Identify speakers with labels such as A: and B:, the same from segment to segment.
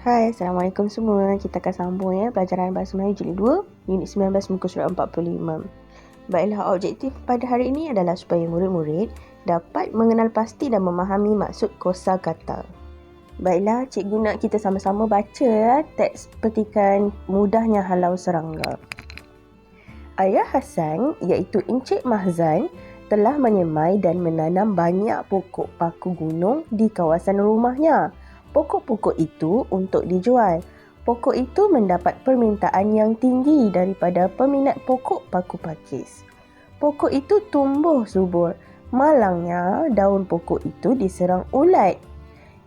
A: Hai, Assalamualaikum semua. Kita akan sambung pelajaran Bahasa Melayu Jilid 2, Unit 19, muka surat 45. Baiklah, objektif pada hari ini adalah supaya murid-murid dapat mengenal pasti dan memahami maksud kosakata. Baiklah, cikgu nak kita sama-sama baca teks petikan mudahnya halau serangga. Ayah Hasan, iaitu Encik Mahzan, telah menyemai dan menanam banyak pokok paku gunung di kawasan rumahnya. Pokok-pokok itu untuk dijual. Pokok itu mendapat permintaan yang tinggi daripada peminat pokok paku pakis. Pokok itu tumbuh subur. Malangnya, daun pokok itu diserang ulat.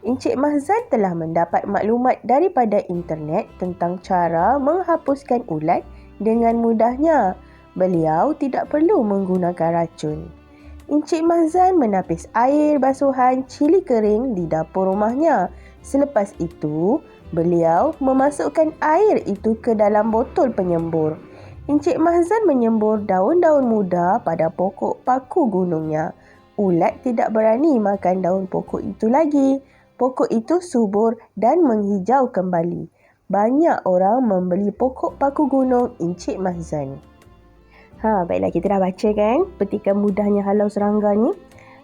A: Encik Mahzan telah mendapat maklumat daripada internet tentang cara menghapuskan ulat dengan mudahnya. Beliau tidak perlu menggunakan racun. Encik Mahzan menapis air basuhan cili kering di dapur rumahnya. Selepas itu, beliau memasukkan air itu ke dalam botol penyembur. Encik Mahzan menyembur daun-daun muda pada pokok paku gunungnya. Ulat tidak berani makan daun pokok itu lagi. Pokok itu subur dan menghijau kembali. Banyak orang membeli pokok paku gunung Encik Mahzan. Baiklah, kita dah baca kan petikan mudahnya halau serangga ni.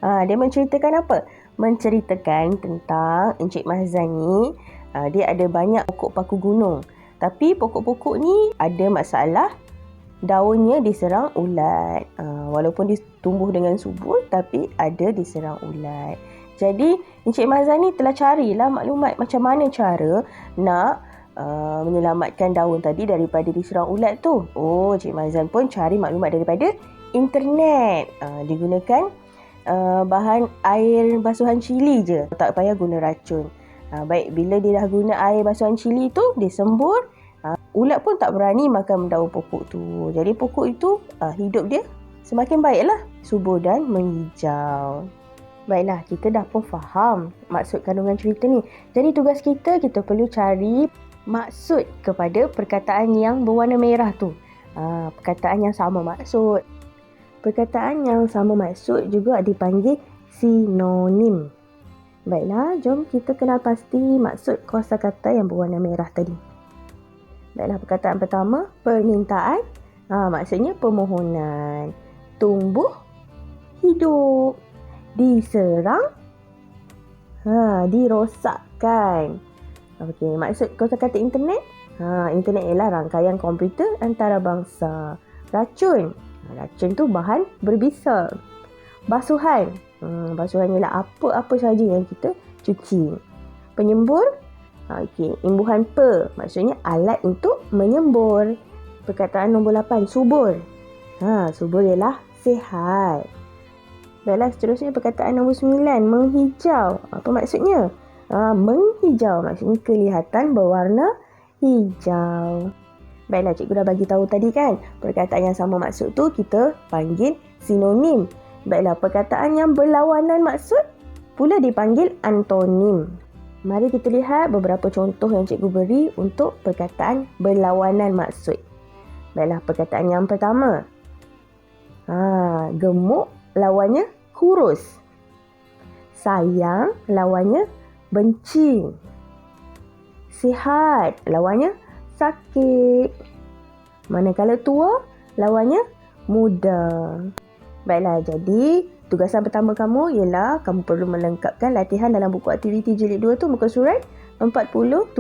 A: Dia menceritakan apa? Menceritakan tentang Encik Mahzan ni, dia ada banyak pokok paku gunung. Tapi pokok-pokok ni ada masalah, daunnya diserang ulat. Walaupun dia tumbuh dengan subur, tapi ada diserang ulat. Jadi Encik Mahzan ni telah carilah maklumat macam mana cara nak menyelamatkan daun tadi daripada diserang ulat tu. Encik Mahzan pun cari maklumat daripada internet. Digunakan bahan air basuhan cili je, tak payah guna racun. Baik, bila dia dah guna air basuhan cili tu, dia sembur, ulat pun tak berani makan daun pokok tu. Jadi pokok itu hidup dia semakin baiklah, subur dan menghijau. Baiklah, kita dah pun faham maksud kandungan cerita ni. Jadi tugas kita perlu cari maksud kepada perkataan yang berwarna merah tu. Perkataan yang sama maksud. Perkataan yang sama maksud juga dipanggil sinonim. Baiklah, jom kita kenal pasti maksud kosakata yang berwarna merah tadi. Baiklah, perkataan pertama, permintaan. Maksudnya permohonan. Tumbuh, hidup. Diserang, dirosakkan. Okey, maksud kosakata internet. Internet ialah rangkaian komputer antarabangsa. Racun. Racun tu bahan berbisa. Basuhan. Basuhan ialah apa-apa sahaja yang kita cuci. Penyembur. Imbuhan pe. Maksudnya alat untuk menyembur. Perkataan nombor 8. Subur. Subur ialah sihat. Baiklah, seterusnya perkataan nombor 9. Menghijau. Apa maksudnya? Menghijau. Maksudnya kelihatan berwarna hijau. Baiklah, cikgu dah bagi tahu tadi kan, perkataan yang sama maksud tu kita panggil sinonim. Baiklah, perkataan yang berlawanan maksud pula dipanggil antonim. Mari kita lihat beberapa contoh yang cikgu beri untuk perkataan berlawanan maksud. Baiklah, perkataan yang pertama. Gemuk lawannya kurus. Sayang lawannya benci. Sihat lawannya sakit. Manakala tua, lawannya muda. Baiklah, jadi tugasan pertama kamu ialah kamu perlu melengkapkan latihan dalam buku aktiviti jilid 2 tu, muka surat 47.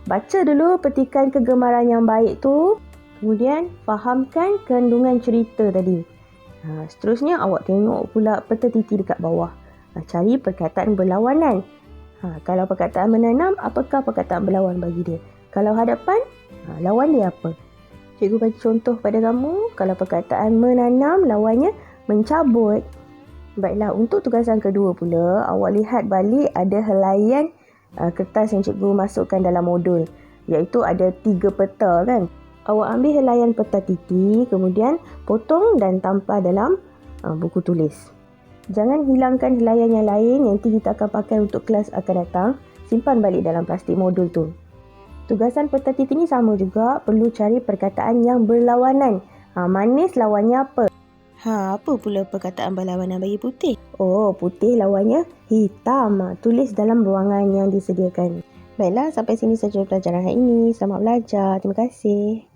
A: Baca dulu petikan kegemaran yang baik tu, kemudian fahamkan kandungan cerita tadi. Seterusnya awak tengok pula peta titi dekat bawah. Cari perkataan berlawanan. Kalau perkataan menanam, apakah perkataan berlawan bagi dia? Kalau hadapan, lawan dia apa? Cikgu bagi contoh pada kamu. Kalau perkataan menanam, lawannya mencabut. Baiklah, untuk tugasan kedua pula, awak lihat balik ada helaian kertas yang cikgu masukkan dalam modul. Iaitu ada 3 peta kan. Awak ambil helaian peta titi, kemudian potong dan tampal dalam buku tulis. Jangan hilangkan helaian yang lain, nanti kita akan pakai untuk kelas akan datang. Simpan balik dalam plastik modul tu. Tugasan peta titi ni sama juga, perlu cari perkataan yang berlawanan. Manis lawannya apa? Apa pula perkataan berlawanan bagi putih? Putih lawannya hitam. Tulis dalam ruangan yang disediakan. Baiklah, sampai sini saja pelajaran hari ini. Selamat belajar. Terima kasih.